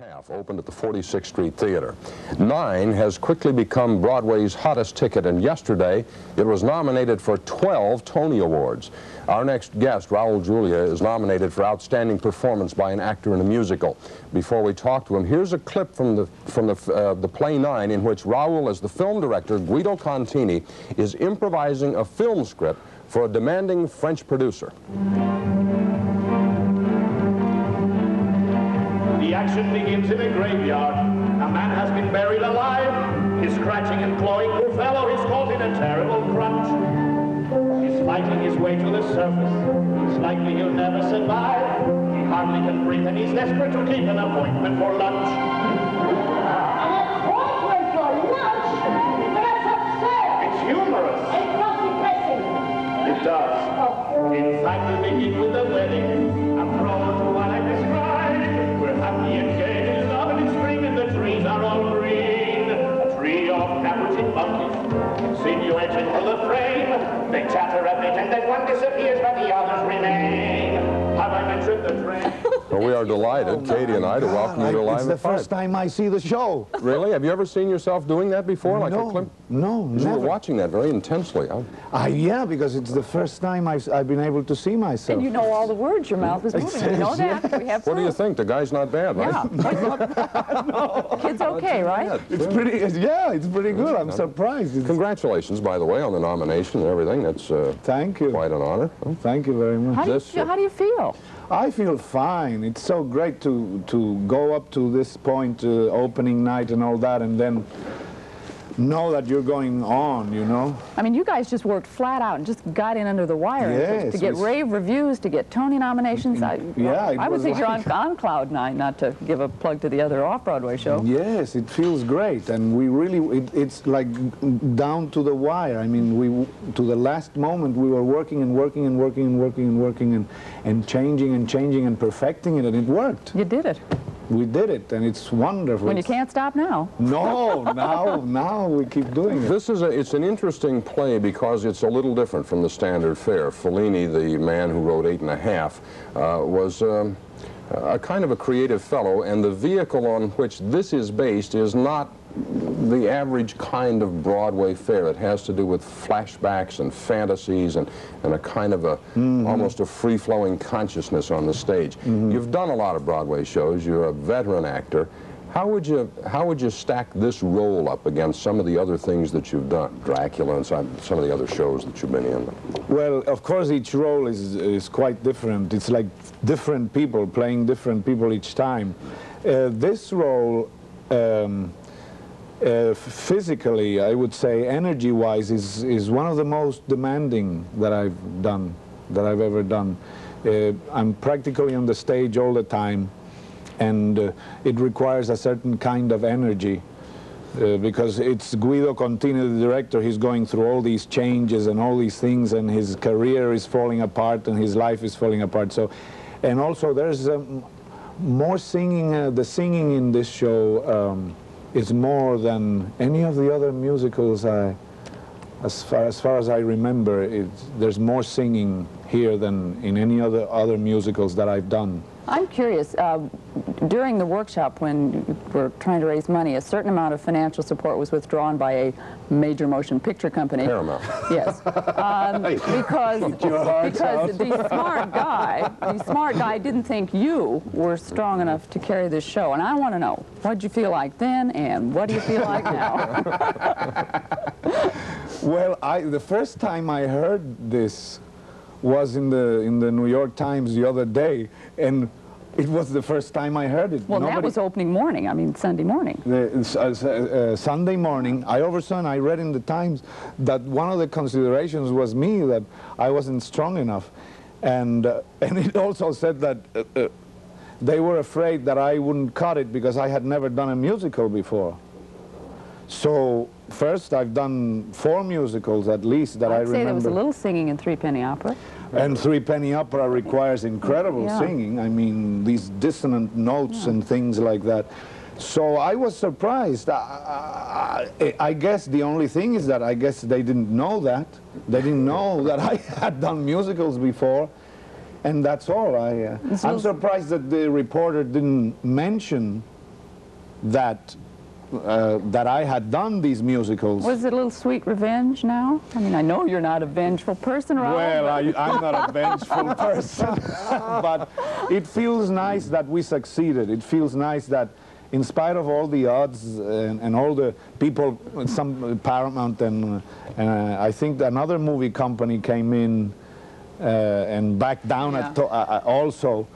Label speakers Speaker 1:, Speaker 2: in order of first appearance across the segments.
Speaker 1: 8.5 opened at the 46th Street Theater. 9 has quickly become Broadway's hottest ticket, and yesterday it was nominated for 12 Tony Awards. Our next guest, Raul Julia, is nominated for Outstanding Performance by an Actor in a Musical. Before we talk to him, here's a clip from the play 9 in which Raul, as the film director, Guido Contini, is improvising a film script for a demanding French producer.
Speaker 2: The action begins in a graveyard. A man has been buried alive. He's scratching and clawing, poor fellow. He's caught in a terrible crunch. He's fighting his way to the surface. It's likely he'll never survive. He hardly can breathe, and he's desperate to keep an appointment for lunch.
Speaker 3: An appointment for lunch? That's absurd.
Speaker 2: It's humorous.
Speaker 3: It's not depressing.
Speaker 2: It does.
Speaker 3: Oh.
Speaker 2: In fact, we begin with a wedding. A promo to what I described. We're happy and gay in love and in spring, and the trees are all green. A trio of capuchin monkeys insinuate into the frame. They chatter a bit, and then one disappears, but the others remain. Have I mentioned the train?
Speaker 1: Well, we are delighted, Katie and I, to welcome you to Live
Speaker 4: It's the first time I see the show.
Speaker 1: Really? Have you ever seen yourself doing that before? Like a clip?
Speaker 4: No,
Speaker 1: You
Speaker 4: never.
Speaker 1: were watching that very intensely.
Speaker 4: Yeah, because it's the first time I've been able to see myself.
Speaker 5: And you know all the words, your mouth is moving. We know that. We have
Speaker 1: What do you
Speaker 5: proof.
Speaker 1: think? The guy's not bad, right?
Speaker 5: Yeah. Kid's okay, right?
Speaker 4: It's pretty, yeah, it's pretty good. I'm surprised.
Speaker 1: Congratulations, by the way, on the nomination and everything. That's
Speaker 4: Thank you.
Speaker 1: quite an honor.
Speaker 4: Thank you very much.
Speaker 5: How do you feel?
Speaker 4: I feel fine. It's so great to go up to this point, opening night and all that, and then know that you're going on, you know?
Speaker 5: I mean, you guys just worked flat out and just got in under the wire
Speaker 4: Yes,
Speaker 5: to get rave reviews, to get Tony nominations. I would think you're on cloud nine, not to give a plug to the other off-Broadway show.
Speaker 4: Yes, it feels great, and we really, it's like down to the wire. I mean, to the last moment, we were working and working and working and working and working and changing and changing and perfecting it, and it worked.
Speaker 5: You did it.
Speaker 4: We did it, and it's wonderful.
Speaker 5: When you can't stop now.
Speaker 4: No, now we keep doing it.
Speaker 1: It's an interesting play because it's a little different from the standard fare. Fellini, the man who wrote 8.5, was a kind of a creative fellow, and the vehicle on which this is based is not the average kind of Broadway fare. It has to do with flashbacks and fantasies and a kind of almost a free-flowing consciousness on the stage. You've done a lot of Broadway shows. You're a veteran actor. How would you stack this role up against some of the other things that you've done, Dracula and some of the other shows that you've been in?
Speaker 4: Well, of course, each role is quite different. It's like different people playing different people each time. This role, physically, I would say, energy-wise, is one of the most demanding that I've ever done. I'm practically on the stage all the time, and it requires a certain kind of energy because it's Guido Contini, the director. He's going through all these changes and all these things, and his career is falling apart and his life is falling apart. So, and also there's more singing. The singing in this show is more than any of the other musicals. As far as I remember, there's more singing here than in any other musicals that I've done.
Speaker 5: I'm curious, during the workshop when you were trying to raise money, a certain amount of financial support was withdrawn by a major motion picture company.
Speaker 1: Paramount.
Speaker 5: Yes. Because the smart guy didn't think you were strong enough to carry this show. And I want to know, what did you feel like then and what do you feel like now?
Speaker 4: Well, the first time I heard this was in the New York Times the other day, and it was the first time I heard it.
Speaker 5: Well, that was opening morning, I mean Sunday morning.
Speaker 4: Sunday morning, I oversaw and I read in the Times that one of the considerations was me, that I wasn't strong enough. And it also said that they were afraid that I wouldn't cut it because I had never done a musical before. So first, I've done 4 musicals at least that I remember.
Speaker 5: I'd say there was a little singing in Three Penny Opera.
Speaker 4: And Three Penny Opera requires incredible singing. I mean, these dissonant notes and things like that. So I was surprised. I guess the only thing is that I guess they didn't know that. They didn't know that I had done musicals before. And that's all. I'm surprised that the reporter didn't mention that that I had done these musicals.
Speaker 5: Was it a little sweet revenge now? I mean, I know you're not a vengeful person, Raul.
Speaker 4: Well, I'm not a vengeful person, but it feels nice that we succeeded. It feels nice that in spite of all the odds and all the people, some Paramount and I think another movie company came in and backed down also,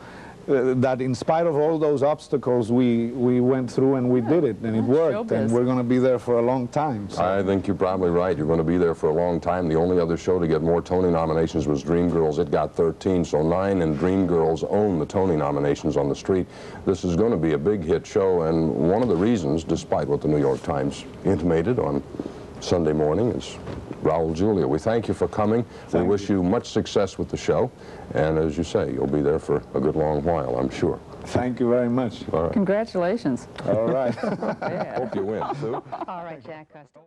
Speaker 4: that in spite of all those obstacles, we went through and we did it, and it worked, and we're going to be there for a long time. So.
Speaker 1: I think you're probably right. You're going to be there for a long time. The only other show to get more Tony nominations was Dreamgirls. It got 13, so 9, and Dreamgirls own the Tony nominations on the street. This is going to be a big hit show, and one of the reasons, despite what the New York Times intimated on Sunday morning, is Raul Julia. We thank you for coming. We wish you much success with the show. And as you say, you'll be there for a good long while, I'm sure.
Speaker 4: Thank you very much.
Speaker 1: All right.
Speaker 5: Congratulations.
Speaker 4: All right.
Speaker 1: Hope you win, Sue.
Speaker 3: All right, Jack.